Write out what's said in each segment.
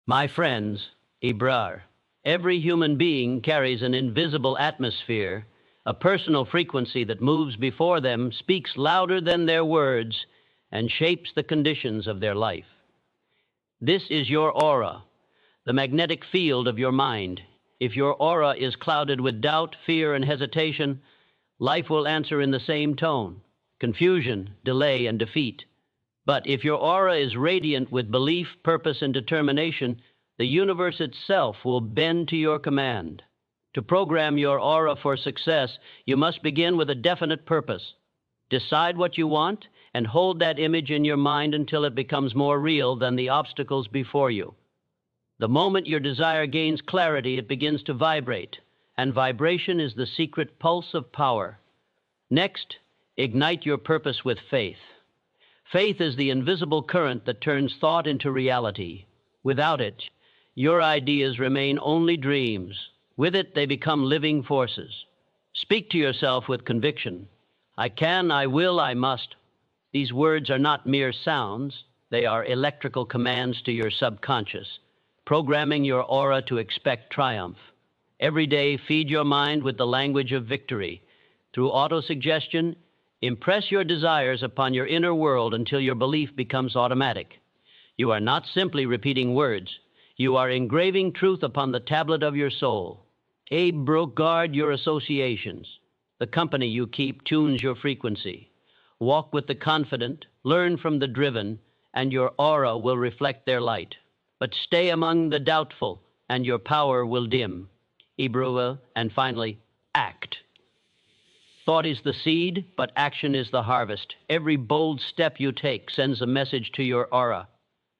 My friends, Ibrar, every human being carries an invisible atmosphere, a personal frequency that moves before them, speaks louder than their words, and shapes the conditions of their life. This is your aura, the magnetic field of your mind. If your aura is clouded with doubt, fear, and hesitation, life will answer in the same tone: confusion, delay, and defeat. But if your aura is radiant with belief, purpose, and determination, the universe itself will bend to your command. To program your aura for success, you must begin with a definite purpose. Decide what you want and hold that image in your mind until it becomes more real than the obstacles before you. The moment your desire gains clarity, it begins to vibrate, and vibration is the secret pulse of power. Next, ignite your purpose with faith. Faith is the invisible current that turns thought into reality. Without it, your ideas remain only dreams. With it, they become living forces. Speak to yourself with conviction. I can, I will, I must. These words are not mere sounds. They are electrical commands to your subconscious, programming your aura to expect triumph. Every day, feed your mind with the language of victory. Through autosuggestion, impress your desires upon your inner world until your belief becomes automatic. You are not simply repeating words. You are engraving truth upon the tablet of your soul. Guard your associations. The company you keep tunes your frequency. Walk with the confident, learn from the driven, and your aura will reflect their light. But stay among the doubtful, and your power will dim. And finally, act. Thought is the seed, but action is the harvest. Every bold step you take sends a message to your aura.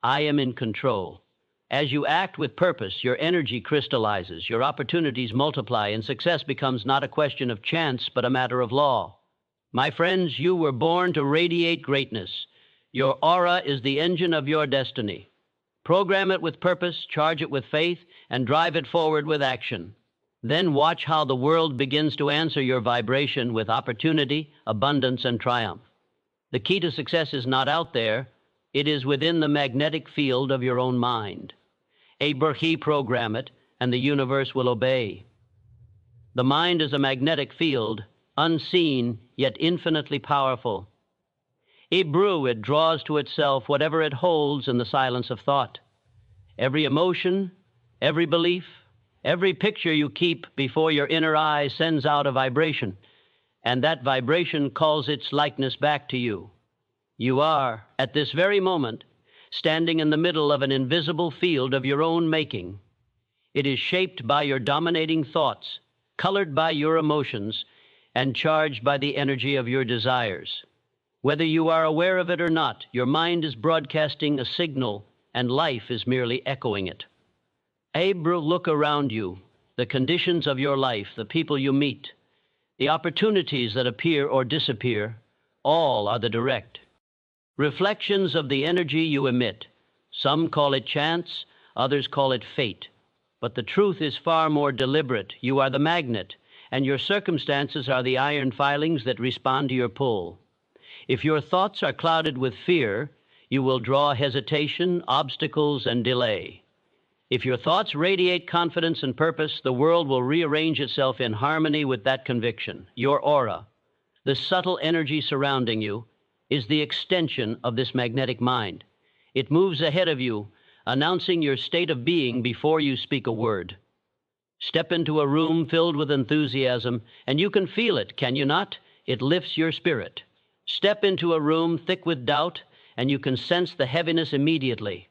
I am in control. As you act with purpose, your energy crystallizes, your opportunities multiply, and success becomes not a question of chance, but a matter of law. My friends, you were born to radiate greatness. Your aura is the engine of your destiny. Program it with purpose, charge it with faith, and drive it forward with action. Then watch how the world begins to answer your vibration with opportunity, abundance, and triumph. The key to success is not out there. It is within the magnetic field of your own mind. Program it, and the universe will obey. The mind is a magnetic field, unseen, yet infinitely powerful. It draws to itself whatever it holds in the silence of thought. Every emotion, every belief, every picture you keep before your inner eye sends out a vibration, and that vibration calls its likeness back to you. You are, at this very moment, standing in the middle of an invisible field of your own making. It is shaped by your dominating thoughts, colored by your emotions, and charged by the energy of your desires. Whether you are aware of it or not, your mind is broadcasting a signal, and life is merely echoing it. Look around you, the conditions of your life, the people you meet, the opportunities that appear or disappear, all are the direct reflections of the energy you emit. Some call it chance, others call it fate. But the truth is far more deliberate. You are the magnet, and your circumstances are the iron filings that respond to your pull. If your thoughts are clouded with fear, you will draw hesitation, obstacles, and delay. If your thoughts radiate confidence and purpose, the world will rearrange itself in harmony with that conviction. Your aura, the subtle energy surrounding you, is the extension of this magnetic mind. It moves ahead of you, announcing your state of being before you speak a word. Step into a room filled with enthusiasm, and you can feel it, can you not? It lifts your spirit. Step into a room thick with doubt, and you can sense the heaviness immediately.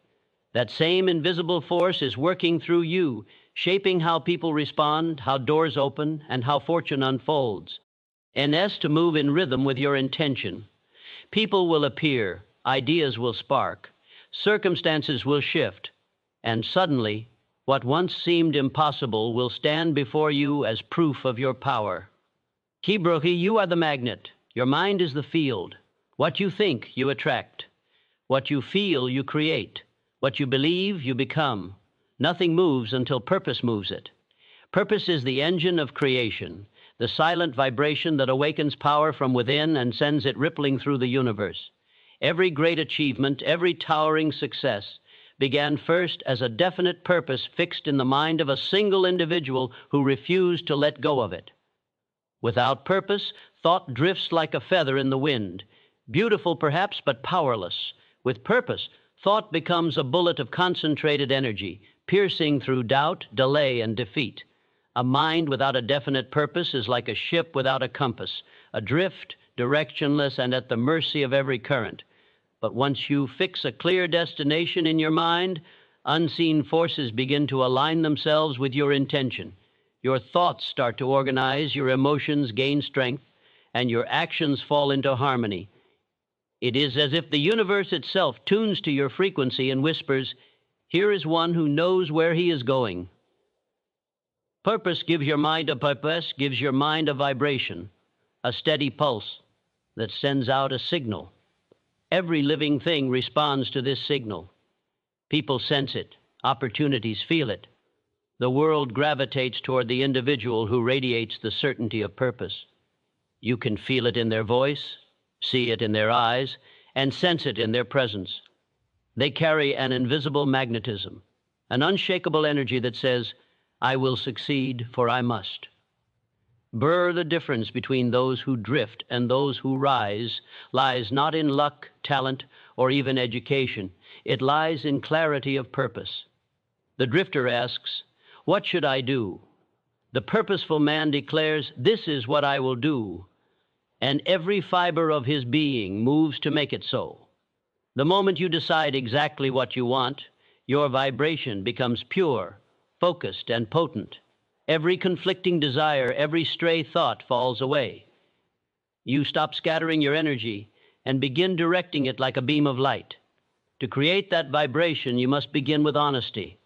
That same invisible force is working through you, shaping how people respond, how doors open, and how fortune unfolds. To move in rhythm with your intention. People will appear, ideas will spark, circumstances will shift, and suddenly, what once seemed impossible will stand before you as proof of your power. You are the magnet. Your mind is the field. What you think, you attract. What you feel, you create. What you believe, you become. Nothing moves until purpose moves it. Purpose is the engine of creation, the silent vibration that awakens power from within and sends it rippling through the universe. Every great achievement, every towering success began first as a definite purpose fixed in the mind of a single individual who refused to let go of it. Without purpose, thought drifts like a feather in the wind, beautiful perhaps, but powerless. With purpose, thought becomes a bullet of concentrated energy, piercing through doubt, delay, and defeat. A mind without a definite purpose is like a ship without a compass, adrift, directionless, and at the mercy of every current. But once you fix a clear destination in your mind, unseen forces begin to align themselves with your intention. Your thoughts start to organize, your emotions gain strength, and your actions fall into harmony. It is as if the universe itself tunes to your frequency and whispers, "Here is one who knows where he is going." Purpose gives your mind a purpose, gives your mind a vibration, a steady pulse that sends out a signal. Every living thing responds to this signal. People sense it, opportunities feel it. The world gravitates toward the individual who radiates the certainty of purpose. You can feel it in their voice, see it in their eyes, and sense it in their presence. They carry an invisible magnetism, an unshakable energy that says, "I will succeed, for I must." The difference between those who drift and those who rise lies not in luck, talent, or even education. It lies in clarity of purpose. The drifter asks, "What should I do?" The purposeful man declares, "This is what I will do." And every fiber of his being moves to make it so. The moment you decide exactly what you want, your vibration becomes pure, focused, and potent. Every conflicting desire, every stray thought falls away. You stop scattering your energy and begin directing it like a beam of light. To create that vibration, you must begin with honesty.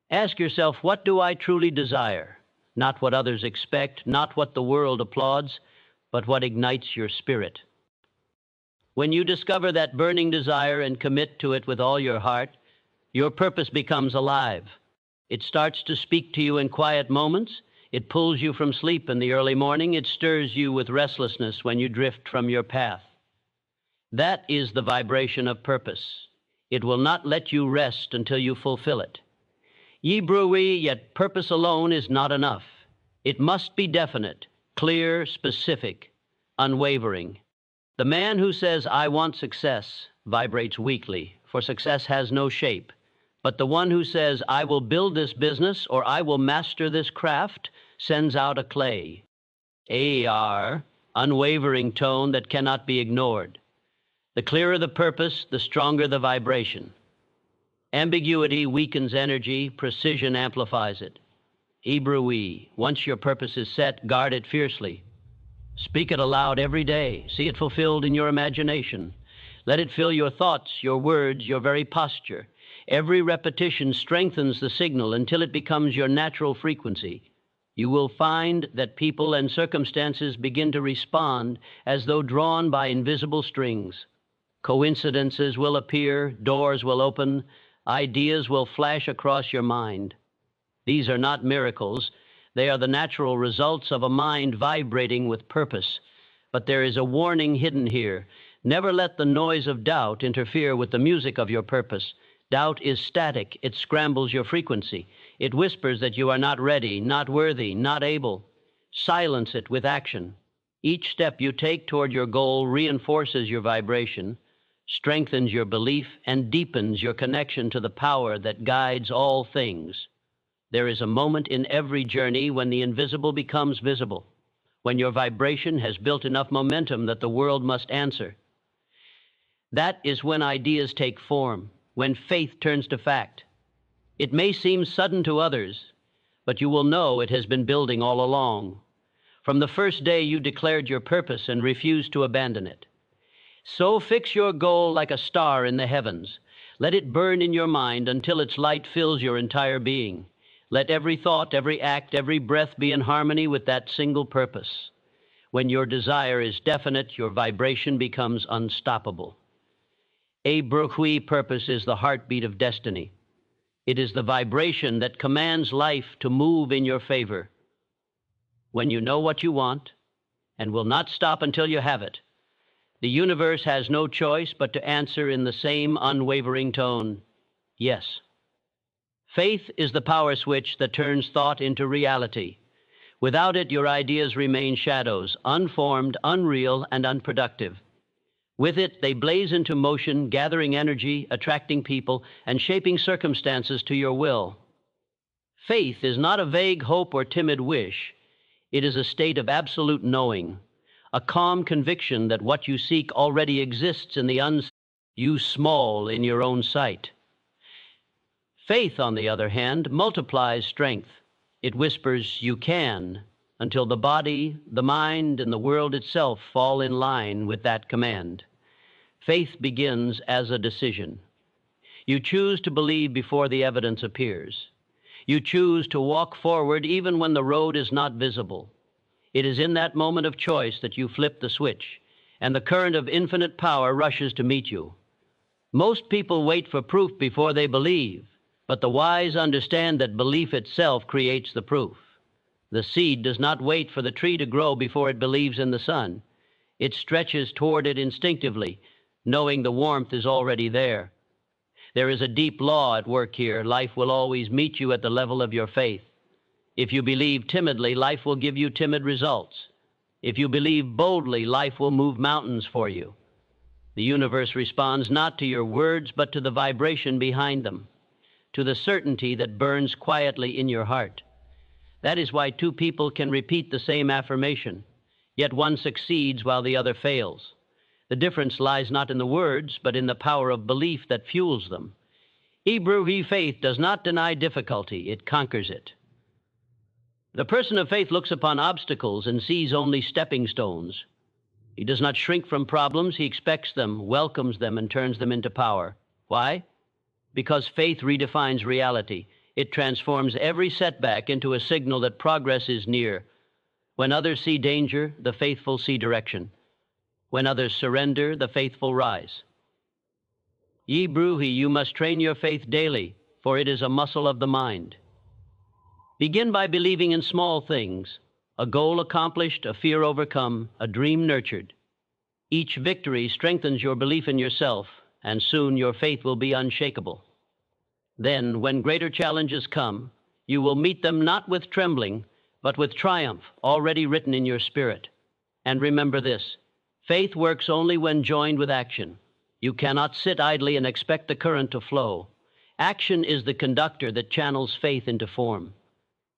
Ask yourself, what do I truly desire? Not what others expect, not what the world applauds, but what ignites your spirit. When you discover that burning desire and commit to it with all your heart, your purpose becomes alive. It starts to speak to you in quiet moments. It pulls you from sleep in the early morning. It stirs you with restlessness when you drift from your path. That is the vibration of purpose. It will not let you rest until you fulfill it. Ye brewy, yet purpose alone is not enough. It must be definite, clear, specific, unwavering. The man who says, "I want success," vibrates weakly, for success has no shape. But the one who says, "I will build this business," or "I will master this craft," sends out a clay, unwavering tone that cannot be ignored. The clearer the purpose, the stronger the vibration. Ambiguity weakens energy, precision amplifies it. Ibruwi, once your purpose is set, guard it fiercely. Speak it aloud every day. See it fulfilled in your imagination. Let it fill your thoughts, your words, your very posture. Every repetition strengthens the signal until it becomes your natural frequency. You will find that people and circumstances begin to respond as though drawn by invisible strings. Coincidences will appear, doors will open, ideas will flash across your mind. These are not miracles. They are the natural results of a mind vibrating with purpose. But there is a warning hidden here. Never let the noise of doubt interfere with the music of your purpose. Doubt is static. It scrambles your frequency. It whispers that you are not ready, not worthy, not able. Silence it with action. Each step you take toward your goal reinforces your vibration, strengthens your belief, and deepens your connection to the power that guides all things. There is a moment in every journey when the invisible becomes visible, when your vibration has built enough momentum that the world must answer. That is when ideas take form, when faith turns to fact. It may seem sudden to others, but you will know it has been building all along, from the first day you declared your purpose and refused to abandon it. So fix your goal like a star in the heavens. Let it burn in your mind until its light fills your entire being. Let every thought, every act, every breath be in harmony with that single purpose. When your desire is definite, your vibration becomes unstoppable. A Bruhui purpose is the heartbeat of destiny. It is the vibration that commands life to move in your favor. When you know what you want and will not stop until you have it, the universe has no choice but to answer in the same unwavering tone. Yes. Faith is the power switch that turns thought into reality. Without it, your ideas remain shadows, unformed, unreal, and unproductive. With it, they blaze into motion, gathering energy, attracting people, and shaping circumstances to your will. Faith is not a vague hope or timid wish. It is a state of absolute knowing, a calm conviction that what you seek already exists in the unseen, you small in your own sight. Faith, on the other hand, multiplies strength. It whispers, "You can," until the body, the mind, and the world itself fall in line with that command. Faith begins as a decision. You choose to believe before the evidence appears. You choose to walk forward even when the road is not visible. It is in that moment of choice that you flip the switch, and the current of infinite power rushes to meet you. Most people wait for proof before they believe, but the wise understand that belief itself creates the proof. The seed does not wait for the tree to grow before it believes in the sun. It stretches toward it instinctively, knowing the warmth is already there. There is a deep law at work here. Life will always meet you at the level of your faith. If you believe timidly, life will give you timid results. If you believe boldly, life will move mountains for you. The universe responds not to your words, but to the vibration behind them, to the certainty that burns quietly in your heart. That is why two people can repeat the same affirmation, yet one succeeds while the other fails. The difference lies not in the words, but in the power of belief that fuels them. Hebrew faith does not deny difficulty, it conquers it. The person of faith looks upon obstacles and sees only stepping stones. He does not shrink from problems, he expects them, welcomes them, and turns them into power. Why? Because faith redefines reality. It transforms every setback into a signal that progress is near. When others see danger, the faithful see direction. When others surrender, the faithful rise. Ye bruhi, you must train your faith daily, for it is a muscle of the mind. Begin by believing in small things, a goal accomplished, a fear overcome, a dream nurtured. Each victory strengthens your belief in yourself, and soon your faith will be unshakable. Then, when greater challenges come, you will meet them not with trembling, but with triumph already written in your spirit. And remember this: faith works only when joined with action. You cannot sit idly and expect the current to flow. Action is the conductor that channels faith into form.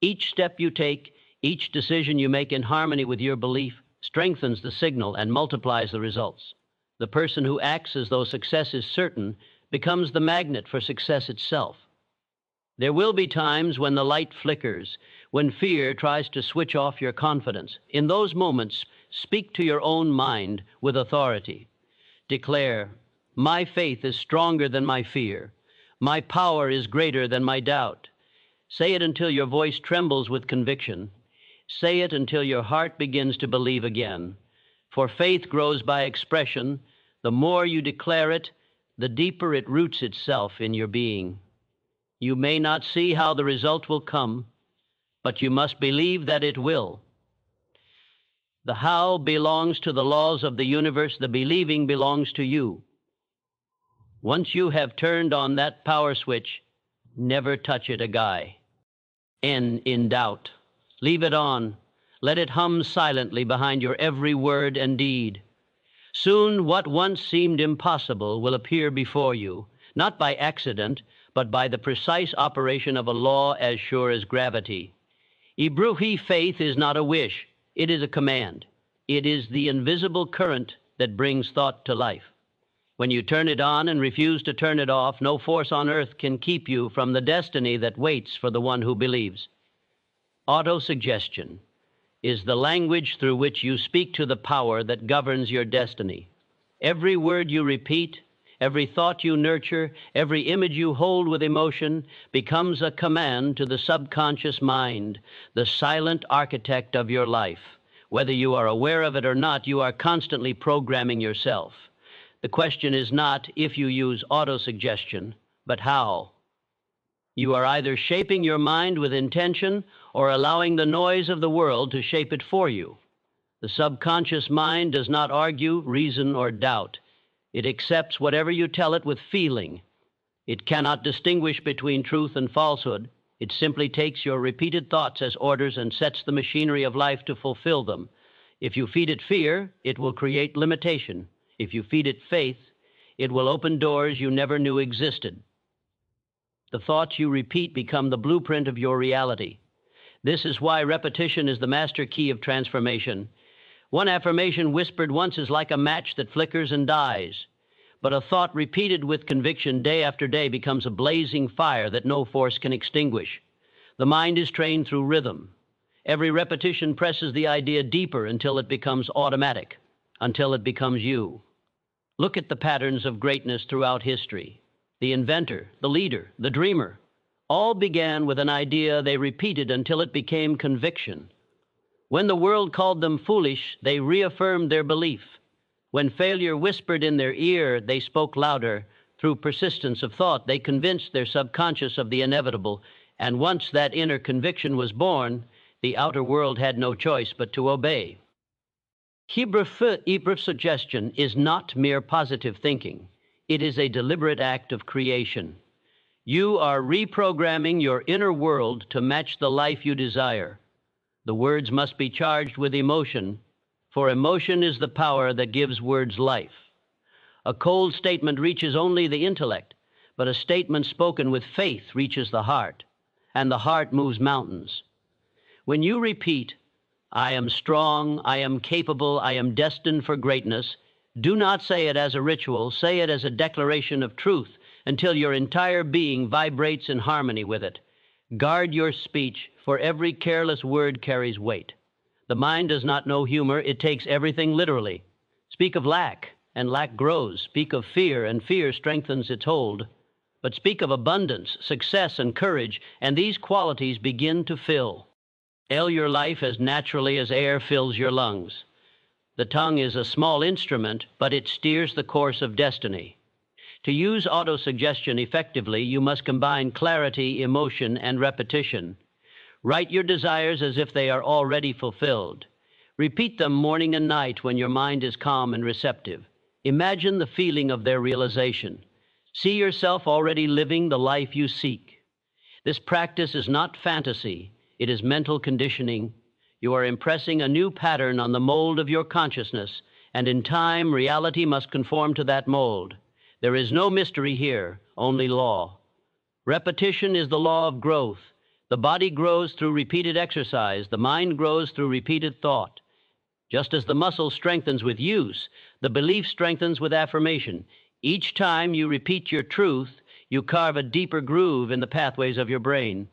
Each step you take, each decision you make in harmony with your belief, strengthens the signal and multiplies the results. The person who acts as though success is certain becomes the magnet for success itself. There will be times when the light flickers, when fear tries to switch off your confidence. In those moments, speak to your own mind with authority. Declare, "My faith is stronger than my fear. My power is greater than my doubt." Say it until your voice trembles with conviction. Say it until your heart begins to believe again. For faith grows by expression. The more you declare it, the deeper it roots itself in your being. You may not see how the result will come, but you must believe that it will. The how belongs to the laws of the universe. The believing belongs to you. Once you have turned on that power switch, never touch it a guy. N in doubt. Leave it on. Let it hum silently behind your every word and deed. Soon what once seemed impossible will appear before you, not by accident, but by the precise operation of a law as sure as gravity. Ibruhi faith is not a wish, it is a command. It is the invisible current that brings thought to life. When you turn it on and refuse to turn it off, no force on earth can keep you from the destiny that waits for the one who believes. Autosuggestion is the language through which you speak to the power that governs your destiny. Every word you repeat, every thought you nurture, every image you hold with emotion becomes a command to the subconscious mind, the silent architect of your life. Whether you are aware of it or not, you are constantly programming yourself. The question is not if you use autosuggestion, but how. You are either shaping your mind with intention or allowing the noise of the world to shape it for you. The subconscious mind does not argue, reason, or doubt. It accepts whatever you tell it with feeling. It cannot distinguish between truth and falsehood. It simply takes your repeated thoughts as orders and sets the machinery of life to fulfill them. If you feed it fear, it will create limitation. If you feed it faith, it will open doors you never knew existed. The thoughts you repeat become the blueprint of your reality. This is why repetition is the master key of transformation. One affirmation whispered once is like a match that flickers and dies. But a thought repeated with conviction day after day becomes a blazing fire that no force can extinguish. The mind is trained through rhythm. Every repetition presses the idea deeper until it becomes automatic, until it becomes you. Look at the patterns of greatness throughout history. The inventor, the leader, the dreamer, all began with an idea they repeated until it became conviction. When the world called them foolish, they reaffirmed their belief. When failure whispered in their ear, they spoke louder. Through persistence of thought, they convinced their subconscious of the inevitable, and once that inner conviction was born, the outer world had no choice but to obey. Suggestion is not mere positive thinking. It is a deliberate act of creation. You are reprogramming your inner world to match the life you desire. The words must be charged with emotion, for emotion is the power that gives words life. A cold statement reaches only the intellect, but a statement spoken with faith reaches the heart, and the heart moves mountains. When you repeat, "I am strong, I am capable, I am destined for greatness," do not say it as a ritual, say it as a declaration of truth until your entire being vibrates in harmony with it. Guard your speech, for every careless word carries weight. The mind does not know humor, it takes everything literally. Speak of lack, and lack grows. Speak of fear, and fear strengthens its hold. But speak of abundance, success, and courage, and these qualities begin to fill your life as naturally as air fills your lungs. The tongue is a small instrument, but it steers the course of destiny. To use autosuggestion effectively, you must combine clarity, emotion, and repetition. Write your desires as if they are already fulfilled. Repeat them morning and night when your mind is calm and receptive. Imagine the feeling of their realization. See yourself already living the life you seek. This practice is not fantasy, it is mental conditioning. You are impressing a new pattern on the mold of your consciousness, and in time, reality must conform to that mold. There is no mystery here, only law. Repetition is the law of growth. The body grows through repeated exercise. The mind grows through repeated thought. Just as the muscle strengthens with use, the belief strengthens with affirmation. Each time you repeat your truth, you carve a deeper groove in the pathways of your brain.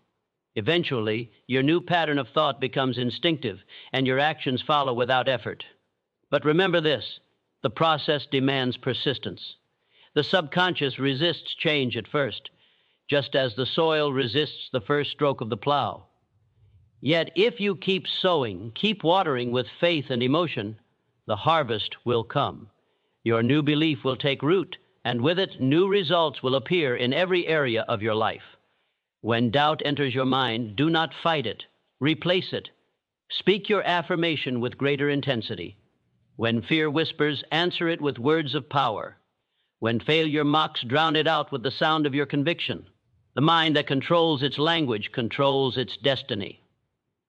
Eventually, your new pattern of thought becomes instinctive, and your actions follow without effort. But remember this, the process demands persistence. The subconscious resists change at first, just as the soil resists the first stroke of the plow. Yet if you keep sowing, keep watering with faith and emotion, the harvest will come. Your new belief will take root, and with it, new results will appear in every area of your life. When doubt enters your mind, do not fight it. Replace it. Speak your affirmation with greater intensity. When fear whispers, answer it with words of power. When failure mocks, drown it out with the sound of your conviction. The mind that controls its language controls its destiny.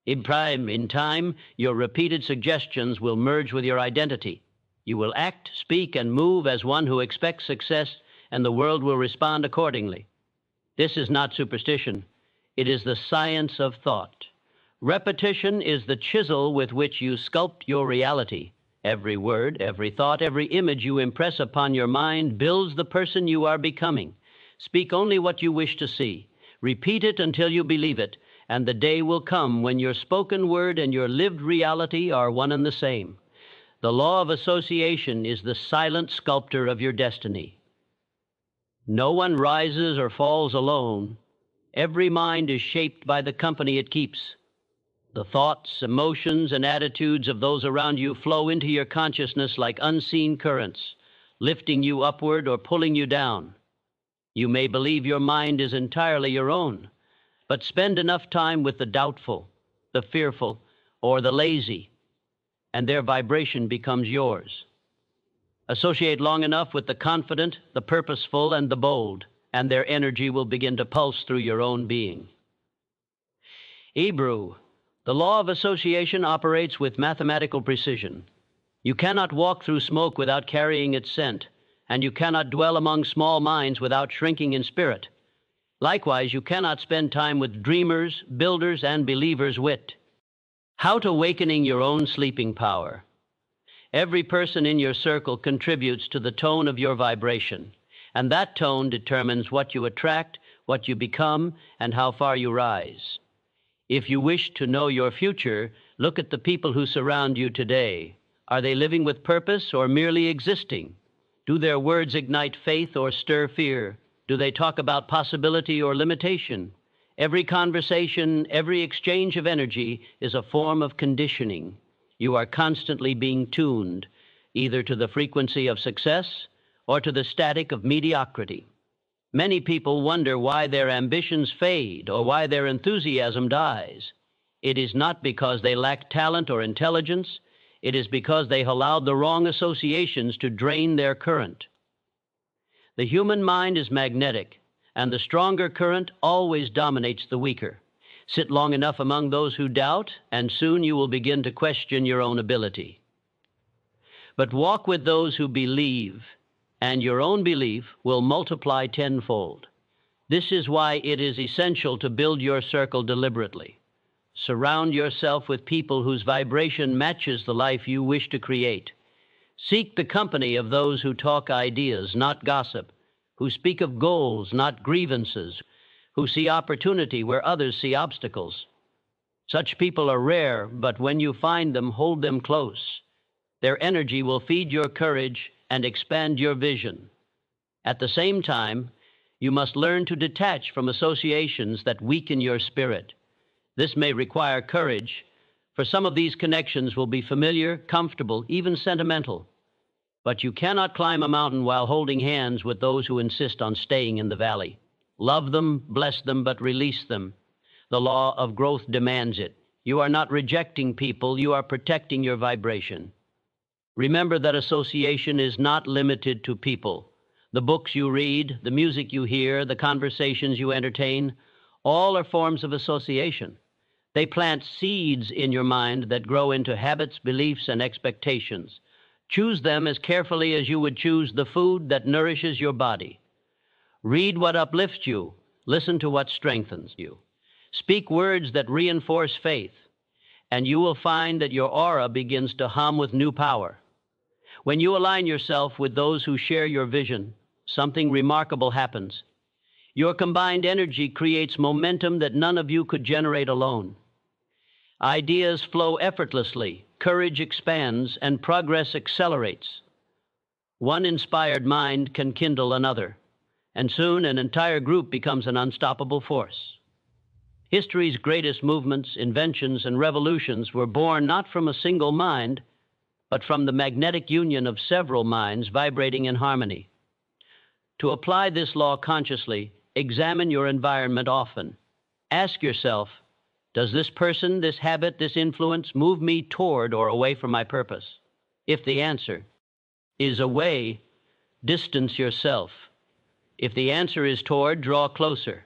In time, your repeated suggestions will merge with your identity. You will act, speak, and move as one who expects success, and the world will respond accordingly. This is not superstition. It is the science of thought. Repetition is the chisel with which you sculpt your reality. Every word, every thought, every image you impress upon your mind builds the person you are becoming. Speak only what you wish to see. Repeat it until you believe it, and the day will come when your spoken word and your lived reality are one and the same. The law of association is the silent sculptor of your destiny. No one rises or falls alone. Every mind is shaped by the company it keeps. The thoughts, emotions, and attitudes of those around you flow into your consciousness like unseen currents, lifting you upward or pulling you down. You may believe your mind is entirely your own, but spend enough time with the doubtful, the fearful, or the lazy, and their vibration becomes yours. Associate long enough with the confident, the purposeful, and the bold, and their energy will begin to pulse through your own being. Hebrew, the law of association operates with mathematical precision. You cannot walk through smoke without carrying its scent, and you cannot dwell among small minds without shrinking in spirit. Likewise, you cannot spend time with dreamers, builders, and believers' wit. How to awakening your own sleeping power. Every person in your circle contributes to the tone of your vibration, and that tone determines what you attract, what you become, and how far you rise. If you wish to know your future, look at the people who surround you today. Are they living with purpose or merely existing? Do their words ignite faith or stir fear? Do they talk about possibility or limitation? Every conversation, every exchange of energy is a form of conditioning. You are constantly being tuned, either to the frequency of success or to the static of mediocrity. Many people wonder why their ambitions fade or why their enthusiasm dies. It is not because they lack talent or intelligence. It is because they allowed the wrong associations to drain their current. The human mind is magnetic, and the stronger current always dominates the weaker. Sit long enough among those who doubt, and soon you will begin to question your own ability. But walk with those who believe, and your own belief will multiply tenfold. This is why it is essential to build your circle deliberately. Surround yourself with people whose vibration matches the life you wish to create. Seek the company of those who talk ideas, not gossip, who speak of goals, not grievances, who see opportunity where others see obstacles. Such people are rare, but when you find them, hold them close. Their energy will feed your courage and expand your vision. At the same time, you must learn to detach from associations that weaken your spirit. This may require courage, for some of these connections will be familiar, comfortable, even sentimental. But you cannot climb a mountain while holding hands with those who insist on staying in the valley. Love them, bless them, but release them. The law of growth demands it. You are not rejecting people, you are protecting your vibration. Remember that association is not limited to people. The books you read, the music you hear, the conversations you entertain, all are forms of association. They plant seeds in your mind that grow into habits, beliefs, and expectations. Choose them as carefully as you would choose the food that nourishes your body. Read what uplifts you. Listen to what strengthens you. Speak words that reinforce faith, and you will find that your aura begins to hum with new power. When you align yourself with those who share your vision, something remarkable happens. Your combined energy creates momentum that none of you could generate alone. Ideas flow effortlessly, courage expands, and progress accelerates. One inspired mind can kindle another, and soon an entire group becomes an unstoppable force. History's greatest movements, inventions, and revolutions were born not from a single mind, but from the magnetic union of several minds vibrating in harmony. To apply this law consciously, examine your environment often. Ask yourself, does this person, this habit, this influence move me toward or away from my purpose? If the answer is away, distance yourself. If the answer is toward, draw closer.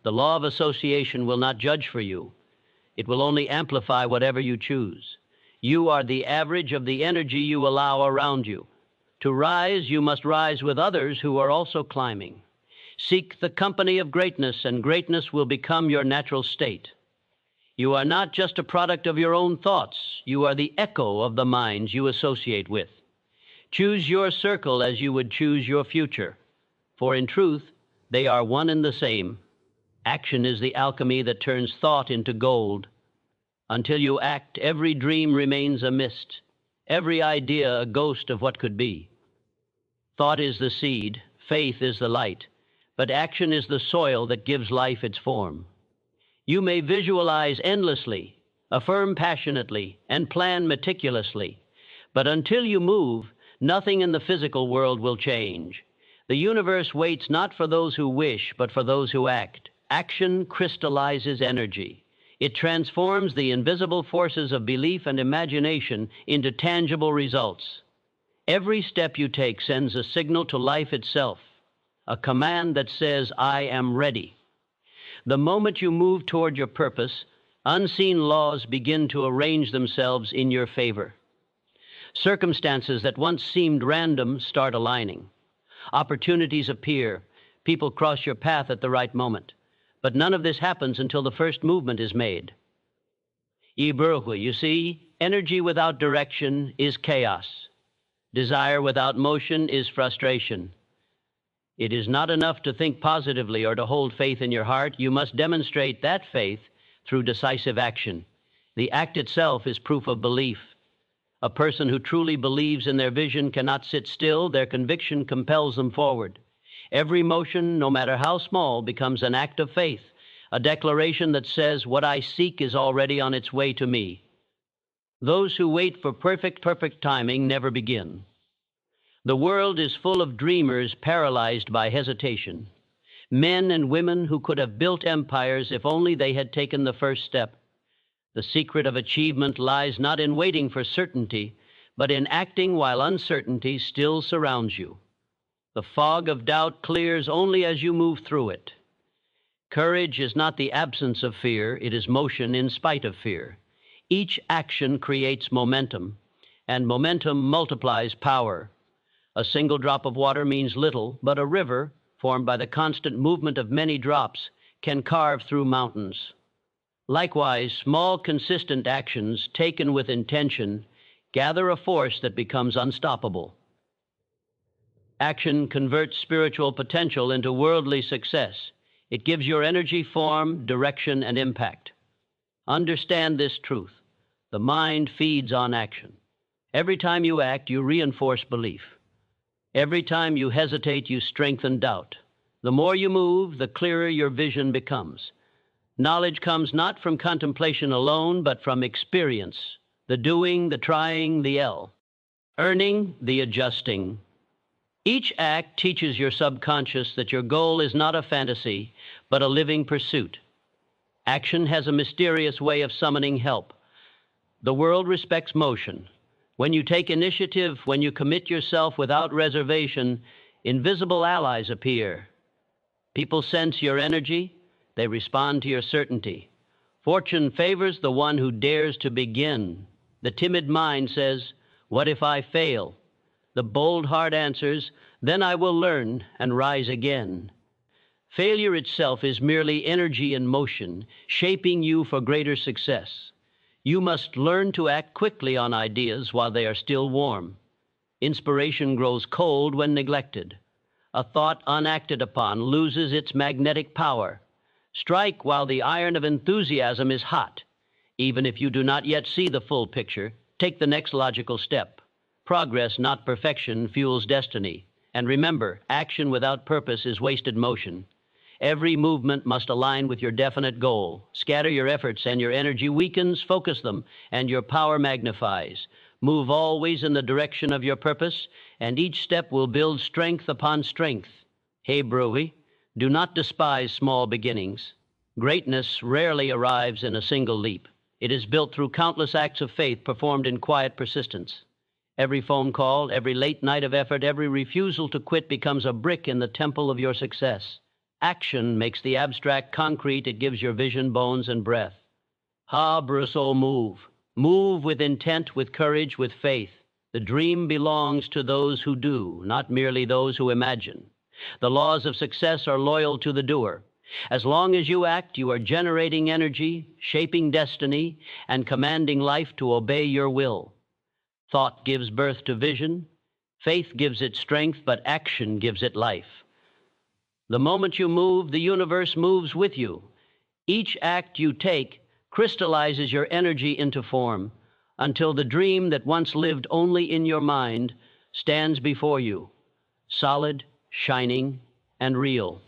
The law of association will not judge for you. It will only amplify whatever you choose. You are the average of the energy you allow around you. To rise, you must rise with others who are also climbing. Seek the company of greatness, and greatness will become your natural state. You are not just a product of your own thoughts. You are the echo of the minds you associate with. Choose your circle as you would choose your future, for in truth, they are one and the same. Action is the alchemy that turns thought into gold. Until you act, every dream remains a mist, every idea a ghost of what could be. Thought is the seed, faith is the light, but action is the soil that gives life its form. You may visualize endlessly, affirm passionately, and plan meticulously, but until you move, nothing in the physical world will change. The universe waits not for those who wish, but for those who act. Action crystallizes energy. It transforms the invisible forces of belief and imagination into tangible results. Every step you take sends a signal to life itself. a command that says, I am ready. The moment you move toward your purpose, unseen laws begin to arrange themselves in your favor. Circumstances that once seemed random start aligning. Opportunities appear. People cross your path at the right moment. But none of this happens until the first movement is made. You see, energy without direction is chaos. Desire without motion is frustration. It is not enough to think positively or to hold faith in your heart. You must demonstrate that faith through decisive action. The act itself is proof of belief. A person who truly believes in their vision cannot sit still. Their conviction compels them forward. Every motion, no matter how small, becomes an act of faith, a declaration that says, what I seek is already on its way to me. Those who wait for perfect timing never begin. The world is full of dreamers paralyzed by hesitation. Men and women who could have built empires if only they had taken the first step. The secret of achievement lies not in waiting for certainty, but in acting while uncertainty still surrounds you. The fog of doubt clears only as you move through it. Courage is not the absence of fear, it is motion in spite of fear. Each action creates momentum, and momentum multiplies power. A single drop of water means little, but a river, formed by the constant movement of many drops, can carve through mountains. Likewise, small, consistent actions taken with intention gather a force that becomes unstoppable. Action converts spiritual potential into worldly success. It gives your energy form, direction, and impact. Understand this truth. The mind feeds on action. Every time you act, you reinforce belief. Every time you hesitate, you strengthen doubt. The more you move, the clearer your vision becomes. Knowledge comes not from contemplation alone, but from experience, the doing, the trying, the earning, the adjusting. Each act teaches your subconscious that your goal is not a fantasy, but a living pursuit. Action has a mysterious way of summoning help. The world respects motion. When you take initiative, when you commit yourself without reservation, invisible allies appear. People sense your energy. They respond to your certainty. Fortune favors the one who dares to begin. The timid mind says, what if I fail? The bold heart answers, then I will learn and rise again. Failure itself is merely energy in motion, shaping you for greater success. You must learn to act quickly on ideas while they are still warm. Inspiration grows cold when neglected. A thought unacted upon loses its magnetic power. Strike while the iron of enthusiasm is hot. Even if you do not yet see the full picture, take the next logical step. Progress, not perfection, fuels destiny. And remember, action without purpose is wasted motion. Every movement must align with your definite goal. Scatter your efforts and your energy weakens, focus them, and your power magnifies. Move always in the direction of your purpose, and each step will build strength upon strength. Hey, Brewy, do not despise small beginnings. Greatness rarely arrives in a single leap. It is built through countless acts of faith performed in quiet persistence. Every phone call, every late night of effort, every refusal to quit becomes a brick in the temple of your success. Action makes the abstract concrete. It gives your vision bones and breath. Brusso, move. Move with intent, with courage, with faith. The dream belongs to those who do, not merely those who imagine. The laws of success are loyal to the doer. As long as you act, you are generating energy, shaping destiny, and commanding life to obey your will. Thought gives birth to vision. Faith gives it strength, but action gives it life. The moment you move, the universe moves with you. Each act you take crystallizes your energy into form until the dream that once lived only in your mind stands before you, solid, shining, and real.